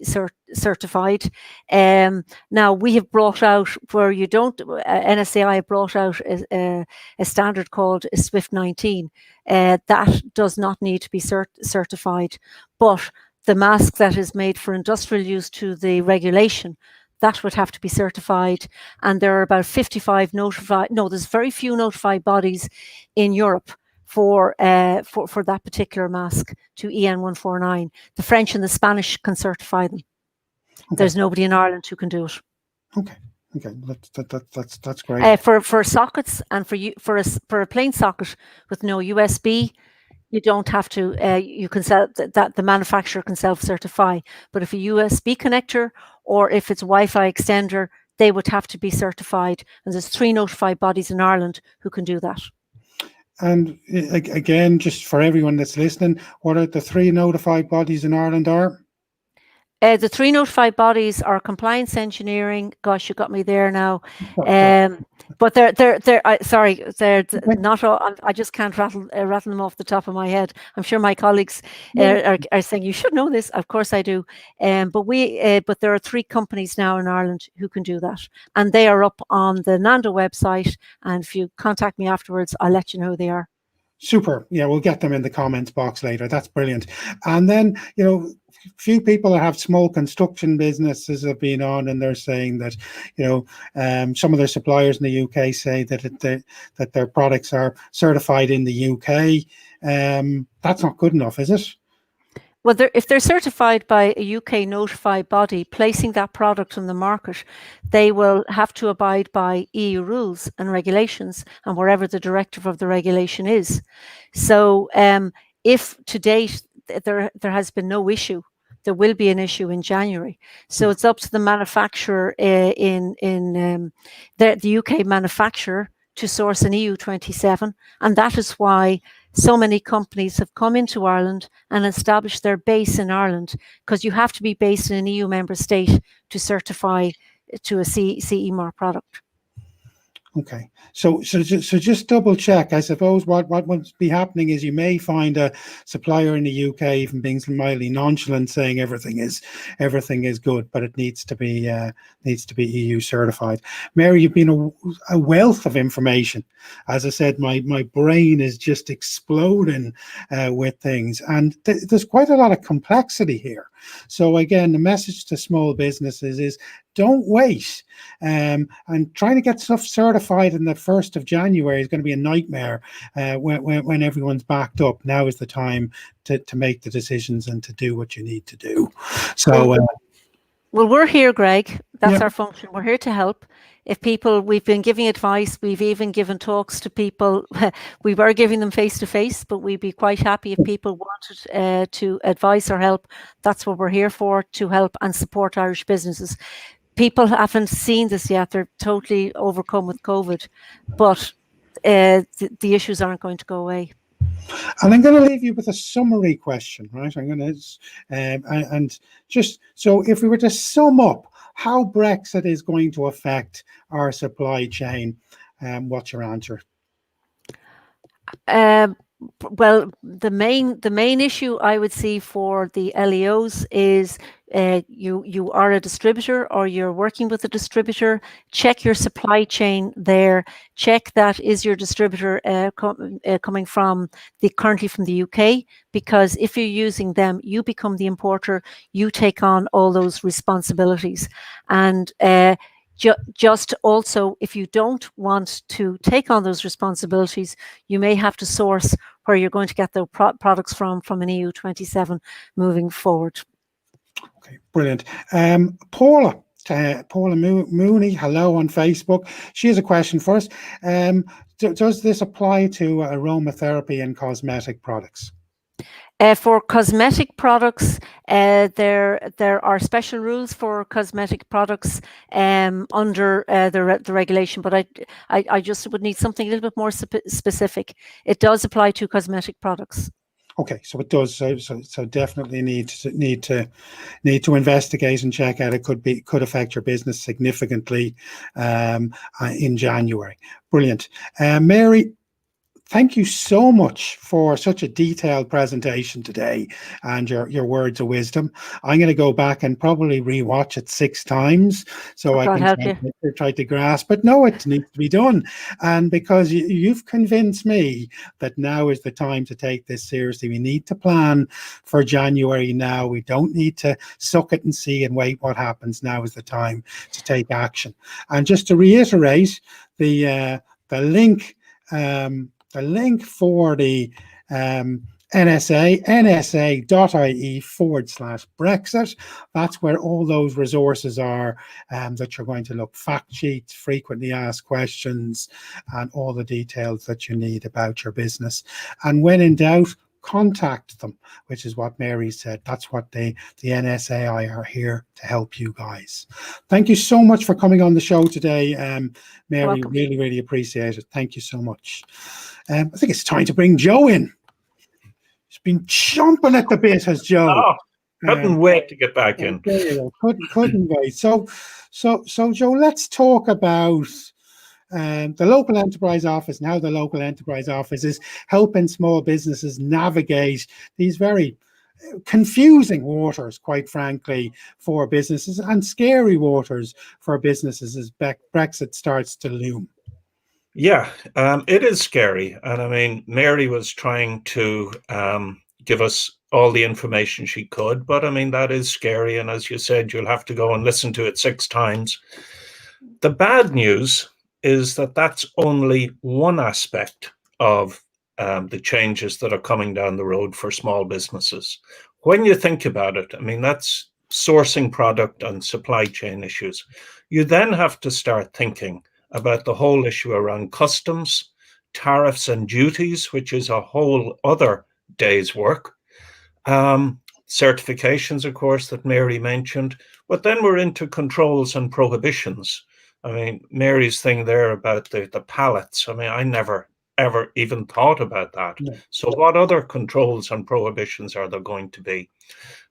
certified. Now we have brought out where you don't. NSAI brought out a standard called a SWIFT 19 that does not need to be certified, but the mask that is made for industrial use to the regulation, that would have to be certified. And there are about 55 notified. No, there's very few notified bodies in Europe for that particular mask to EN 149. The French and the Spanish can certify them. Okay. There's nobody in Ireland who can do it. Okay, that's great. For sockets and for a plain socket with no USB, you don't have to. You can that the manufacturer can self-certify. But if a USB connector or if it's a Wi-Fi extender, they would have to be certified. And there's 3 notified bodies in Ireland who can do that. And again, just for everyone that's listening, what are the 3 notified bodies in Ireland are? The 3 notified bodies are compliance engineering. Gosh, you got me there now. But they're sorry, they're not all. I just can't rattle them off the top of my head. I'm sure my colleagues are saying you should know this. Of course I do. But there are 3 companies now in Ireland who can do that, and they are up on the Nando website. And if you contact me afterwards, I'll let you know who they are. Super. Yeah, we'll get them in the comments box later. That's brilliant. And then, few people that have small construction businesses have been on, and they're saying that, some of their suppliers in the UK say that their products are certified in the UK. That's not good enough, is it? Well, if they're certified by a UK notified body, placing that product on the market, they will have to abide by EU rules and regulations and wherever the directive of the regulation is. So if to date there has been no issue there will be an issue in January. So it's up to the manufacturer in the UK manufacturer to source an EU27, and that is why so many companies have come into Ireland and established their base in Ireland, because you have to be based in an EU member state to certify to a CE mark product. Okay, so just double check. I suppose what would be happening is you may find a supplier in the UK even being mildly nonchalant, saying everything is good, but it needs to be EU certified. Mary, you've been a wealth of information. As I said, my brain is just exploding with things, and there's quite a lot of complexity here. So again, the message to small businesses is don't wait. And trying to get stuff certified in the 1st of January is going to be a nightmare when everyone's backed up. Now is the time to make the decisions and to do what you need to do. So, well, we're here, Greg. That's our function. We're here to help. If people, we've been giving advice, we've even given talks to people. We were giving them face to face, but we'd be quite happy if people wanted to advise or help. That's what we're here for, to help and support Irish businesses. People haven't seen this yet. They're totally overcome with COVID, but the issues aren't going to go away. And I'm going to leave you with a summary question, right? I'm going to, and just so if we were to sum up how Brexit is going to affect our supply chain, what's your answer? Well, the main issue I would see for the LEOs is you are a distributor or you're working with a distributor. Check your supply chain there. Check that is your distributor coming from currently from the UK, because if you're using them, you become the importer. You take on all those responsibilities, and just also, if you don't want to take on those responsibilities, you may have to source where you're going to get the products from an EU27 moving forward. Okay, brilliant. Paula Mooney, hello on Facebook. She has a question for us. Does this apply to aromatherapy and cosmetic products? For cosmetic products, there are special rules for cosmetic products under the regulation, but I just would need something a little bit more specific. It does apply to cosmetic products. Okay, so it does. So definitely need to investigate and check out. It could affect your business significantly in January. Brilliant, Mary. Thank you so much for such a detailed presentation today and your words of wisdom. I'm going to go back and probably rewatch it 6 times so I can try to grasp it. No, it needs to be done. And because you've convinced me that now is the time to take this seriously. We need to plan for January now. We don't need to suck it and see and wait what happens. Now is the time to take action. And just to reiterate, the link for the NSA, nsa.ie/Brexit. That's where all those resources are that you're going to look, fact sheets, frequently asked questions, and all the details that you need about your business. And when in doubt, contact them, which is what Mary said. That's what the NSAI are here to help you guys. Thank you so much for coming on the show today, Mary. Really, really appreciate it. Thank you so much. I think it's time to bring Joe in. He's been chomping at the bit, has Joe. Oh, couldn't wait to get back in. Couldn't wait. So Joe, let's talk about the local enterprise office and how the local enterprise office is helping small businesses navigate these very confusing waters, quite frankly, for businesses, and scary waters for businesses as Brexit starts to loom. Yeah, it is scary. And I mean, Mary was trying to give us all the information she could, but I mean, that is scary. And as you said, you'll have to go and listen to it 6 times. The bad news is that that's only one aspect of the changes that are coming down the road for small businesses. When you think about it, I mean, that's sourcing product and supply chain issues. You then have to start thinking about the whole issue around customs, tariffs and duties, which is a whole other day's work. certifications, of course, that Mary mentioned, but then we're into controls and prohibitions. I mean, Mary's thing there about the pallets, I mean, I never ever even thought about that. No. So what other controls and prohibitions are there going to be?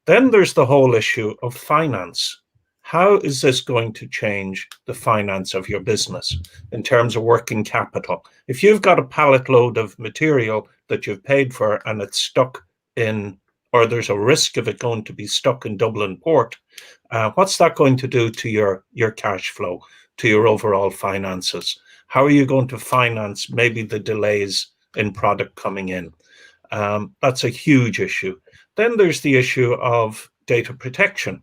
Then there's the whole issue of finance. How is this going to change the finance of your business in terms of working capital? If you've got a pallet load of material that you've paid for and it's stuck in, or there's a risk of it going to be stuck in Dublin port, what's that going to do to your cash flow, to your overall finances? How are you going to finance maybe the delays in product coming in? That's a huge issue. Then there's the issue of data protection.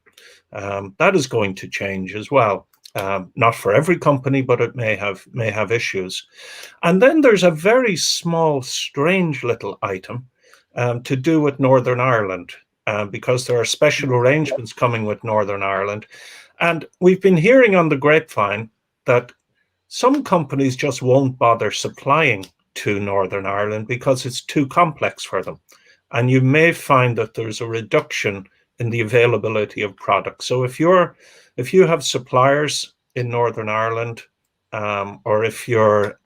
That is going to change as well. Not for every company, but it may have issues. And then there's a very small, strange little item to do with Northern Ireland, because there are special arrangements coming with Northern Ireland. And we've been hearing on the grapevine that some companies just won't bother supplying to Northern Ireland because it's too complex for them. And you may find that there's a reduction in the availability of products. So if you have suppliers in Northern Ireland, or if you're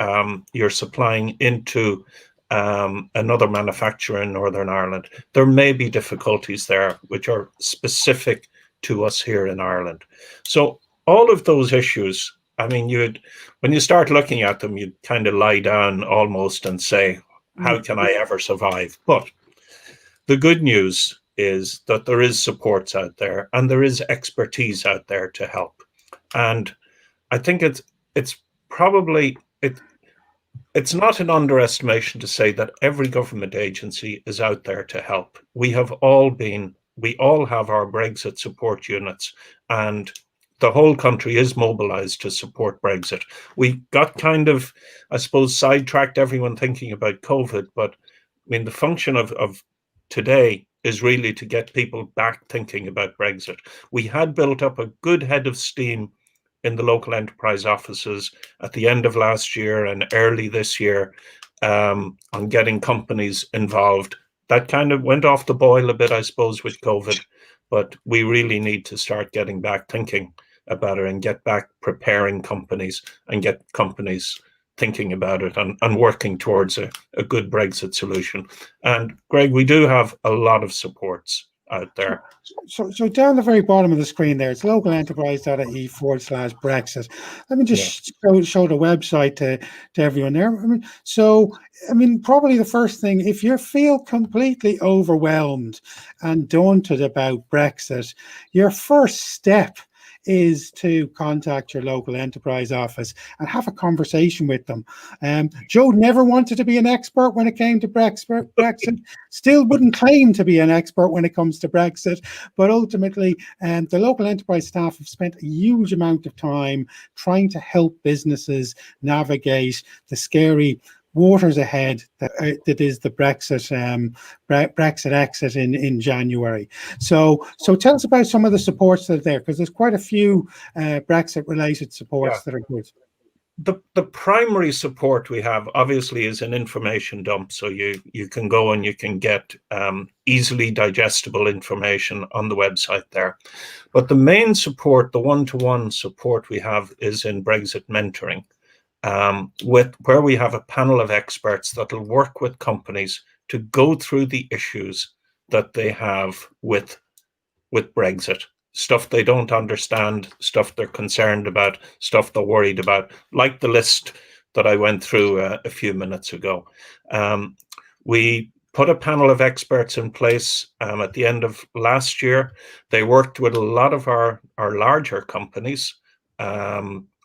supplying into another manufacturer in Northern Ireland, there may be difficulties there which are specific to us here in Ireland. So all of those issues, I mean, when you start looking at them, you'd kind of lie down almost and say, how can I ever survive? But the good news is that there is supports out there and there is expertise out there to help. And I think it's not an underestimation to say that every government agency is out there to help. We all have our Brexit support units, and the whole country is mobilized to support Brexit. We got kind of, I suppose, sidetracked, everyone thinking about COVID, but I mean, the function of today is really to get people back thinking about Brexit. We had built up a good head of steam in the local enterprise offices at the end of last year and early this year on getting companies involved. That kind of went off the boil a bit, I suppose, with COVID, but we really need to start getting back thinking about it and get back preparing companies and get companies thinking about it and working towards a good Brexit solution. And Greg, we do have a lot of supports out there. So down the very bottom of the screen there, it's localenterprise.ie/Brexit. Let me just show the website to everyone there. I mean, probably the first thing, if you feel completely overwhelmed and daunted about Brexit, your first step is to contact your local enterprise office and have a conversation with them. Joe never wanted to be an expert when it came to Brexit, still wouldn't claim to be an expert when it comes to Brexit, but ultimately the local enterprise staff have spent a huge amount of time trying to help businesses navigate the scary waters ahead that is the Brexit exit in January. So tell us about some of the supports that are there, because there's quite a few Brexit related supports that are good. The primary support we have obviously is an information dump, so you can go and you can get easily digestible information on the website there. But the main support, the one-to-one support we have, is in Brexit mentoring. Where we have a panel of experts that will work with companies to go through the issues that they have with Brexit, stuff they don't understand, stuff they're concerned about, stuff they're worried about, like the list that I went through a few minutes ago. We put a panel of experts in place at the end of last year. They worked with a lot of our larger companies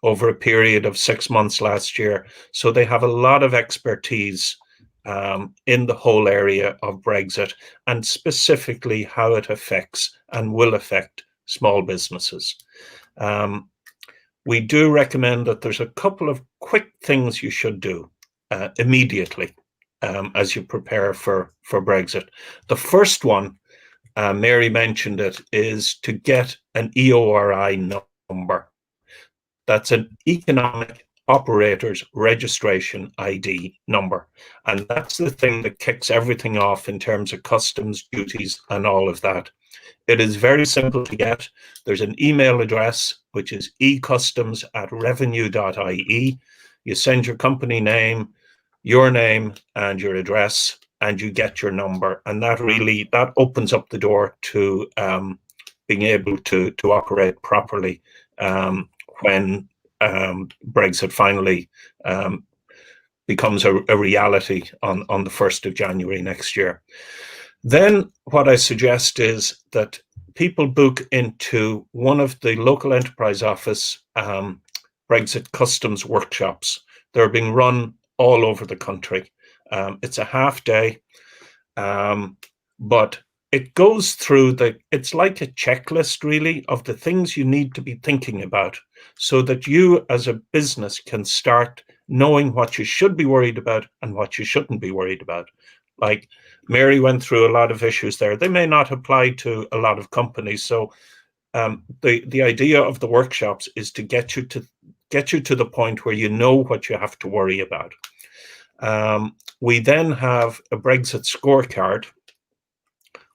over a period of 6 months last year. So they have a lot of expertise in the whole area of Brexit, and specifically how it affects and will affect small businesses. We do recommend that there's a couple of quick things you should do immediately as you prepare for Brexit. The first one, Mary mentioned it, is to get an EORI number. That's an Economic Operators Registration ID number. And that's the thing that kicks everything off in terms of customs, duties, and all of that. It is very simple to get. There's an email address, which is ecustoms@revenue.ie. You send your company name, your name, and your address, and you get your number. And that opens up the door to being able to operate properly when Brexit finally becomes a reality on the 1st of January next year. Then what I suggest is that people book into one of the local enterprise office Brexit customs workshops. They're being run all over the country. It's a half day, but it goes through it's like a checklist really of the things you need to be thinking about so that you as a business can start knowing what you should be worried about and what you shouldn't be worried about. Like Mary went through a lot of issues there. They may not apply to a lot of companies. So the idea of the workshops is to get you to the point where you know what you have to worry about. We then have a Brexit scorecard,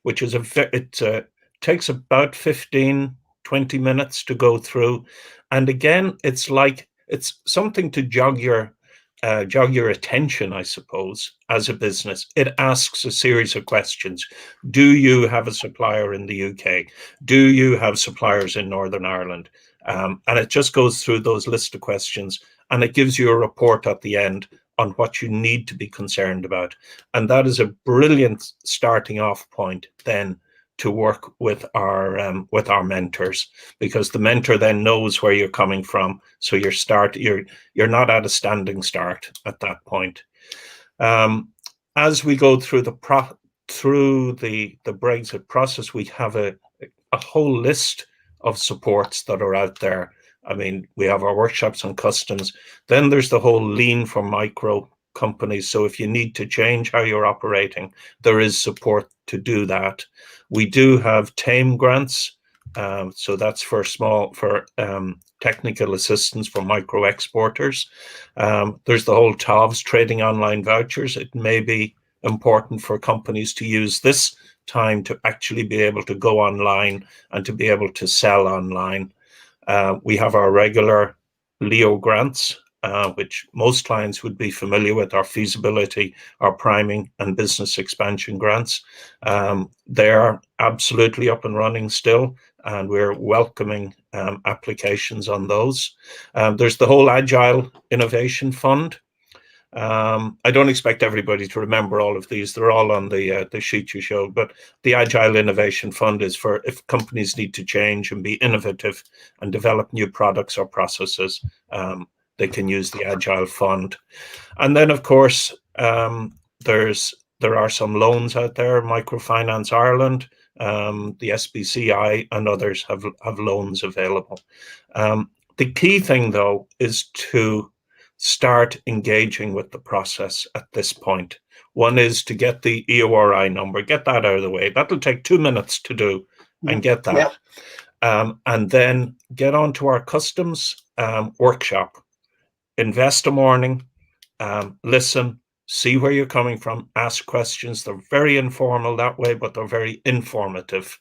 which is it takes about 15, 20 minutes to go through. And again, it's something to jog your attention, I suppose, as a business. It asks a series of questions. Do you have a supplier in the UK? Do you have suppliers in Northern Ireland? And it just goes through those list of questions, and it gives you a report at the end on what you need to be concerned about. And that is a brilliant starting off point then to work with our mentors, because the mentor then knows where you're coming from. So you're not at a standing start at that point. As we go through the Brexit process, we have a whole list of supports that are out there. I mean, we have our workshops on customs. Then there's the whole lean for micro companies. So if you need to change how you're operating, there is support to do that. We do have TAME grants. So that's for technical assistance for micro exporters. There's the whole TOVs, trading online vouchers. It may be important for companies to use this time to actually be able to go online and to be able to sell online. We have our regular LEO grants, which most clients would be familiar with, our feasibility, our priming and business expansion grants. They're absolutely up and running still, and we're welcoming applications on those. There's the whole Agile Innovation Fund. I don't expect everybody to remember all of these. They're all on the sheet you showed, but the Agile Innovation Fund is for if companies need to change and be innovative and develop new products or processes, they can use the Agile Fund. And then, of course, there are some loans out there, Microfinance Ireland, the SBCI and others have loans available. The key thing, though, is to start engaging with the process at this point. One is to get the EORI number, get that out of the way. That'll take 2 minutes to do and get that. And then get onto our customs workshop. Invest a morning, listen, see where you're coming from, ask questions. They're very informal that way, but they're very informative.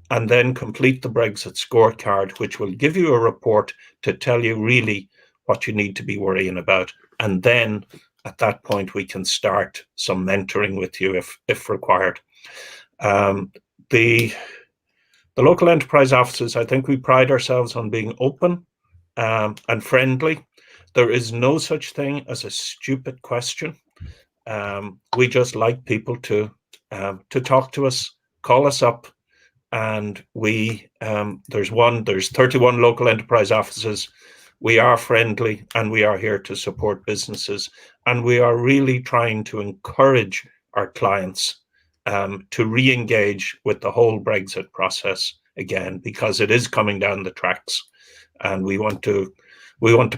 And then complete the Brexit scorecard, which will give you a report to tell you really what you need to be worrying about. And then at that point, we can start some mentoring with you if required. The local enterprise offices, I think we pride ourselves on being open and friendly. There is no such thing as a stupid question. We just like people to talk to us, call us up, and there's 31 local enterprise offices. We are friendly and we are here to support businesses, and we are really trying to encourage our clients to re-engage with the whole Brexit process again, because it is coming down the tracks, and we want to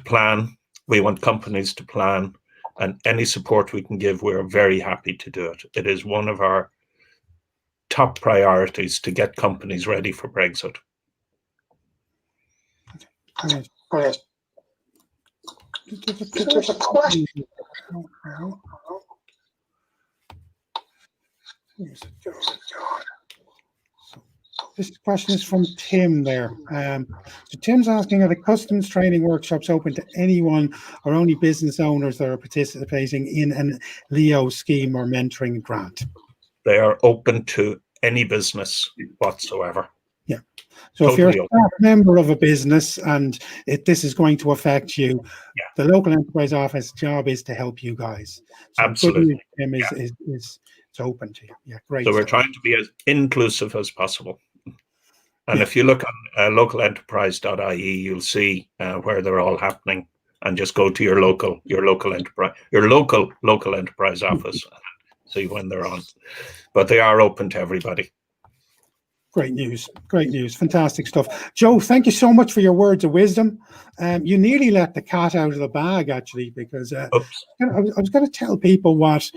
plan. We want companies to plan, and any support we can give, we're very happy to do it. It is one of our top priorities to get companies ready for Brexit. Great. There's a question. Where's it going? This question is from Tim there. So Tim's asking, are the customs training workshops open to anyone or only business owners that are participating in an Leo scheme or mentoring grant? They are open to any business whatsoever. Yeah. So Totally if you're a open. staff member of a business and this is going to affect you, the local enterprise office job is to help you guys. So Absolutely. good news, Tim, is it's open to you. Yeah, great. So we're stuff. trying to be as inclusive as possible. And Yeah. if you look on localenterprise.ie, you'll see where they're all happening, and just go to your local enterprise office and see when they're on. But they are open to everybody. Great news. Great news. Fantastic stuff. Joe, thank you so much for your words of wisdom. You nearly let the cat out of the bag, actually, because I was going to tell people what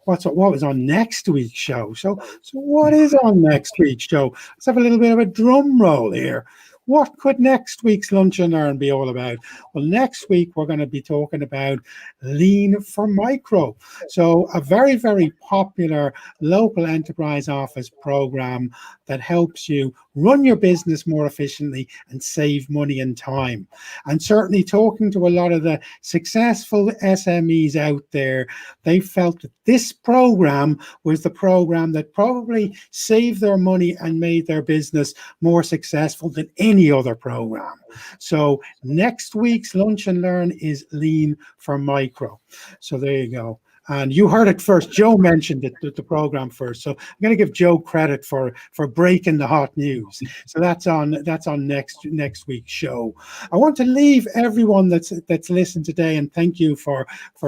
was on next week's show. So what is on next week's show? Let's have a little bit of a drum roll here. What could next week's Lunch and Learn be all about? Well, next week, we're going to be talking about Lean for Micro. So a very, very popular local enterprise office program that helps you run your business more efficiently and save money and time. And certainly talking to a lot of the successful SMEs out there, they felt that this program was the program that probably saved their money and made their business more successful than any other program. So next week's Lunch and Learn is Lean for Micro. So there you go. And you heard it first. Joe mentioned it, the program first. So I'm going to give Joe credit for breaking the hot news. So that's on next week's show. I want to leave everyone that's listened today, and thank you for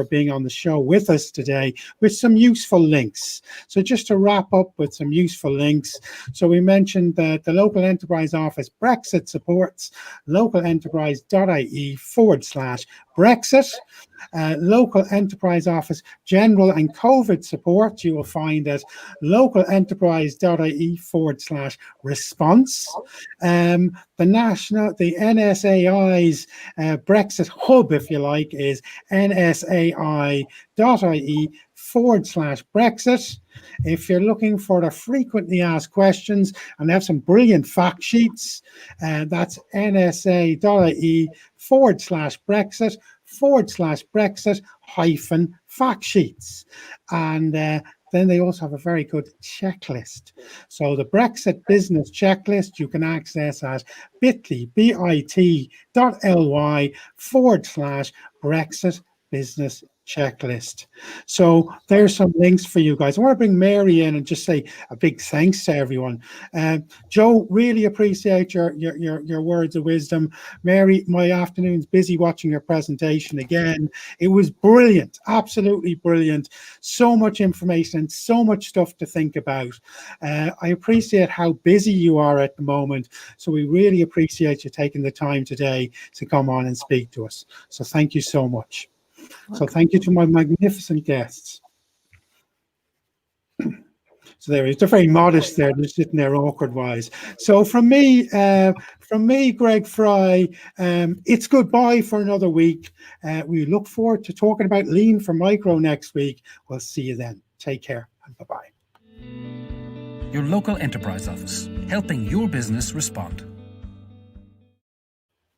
being on the show with us today, with some useful links. So just to wrap up with some useful links. So we mentioned that the local enterprise office Brexit supports localenterprise.ie/Brexit. Local enterprise office general and COVID support you will find at localenterprise.ie/response. The NSAI's Brexit hub, if you like, is nsai.ie/Brexit. If you're looking for the frequently asked questions and have some brilliant fact sheets, that's nsa.ie/Brexit/Brexit-fact sheets. And then they also have a very good checklist. So the Brexit business checklist you can access at bit.ly/Brexit business checklist. So there's some links for you guys. I want to bring Mary in and just say a big thanks to everyone. Joe, really appreciate your words of wisdom. Mary, my afternoon's busy watching your presentation again. It was brilliant, absolutely brilliant. So much information, so much stuff to think about. I appreciate how busy you are at the moment. So we really appreciate you taking the time today to come on and speak to us. So thank you so much. So thank you to my magnificent guests. So they're very modest there, they're sitting there awkward wise. So from me, Greg Fry, it's goodbye for another week. We look forward to talking about Lean for Micro next week. We'll see you then. Take care and bye-bye. Your local enterprise office, helping your business respond.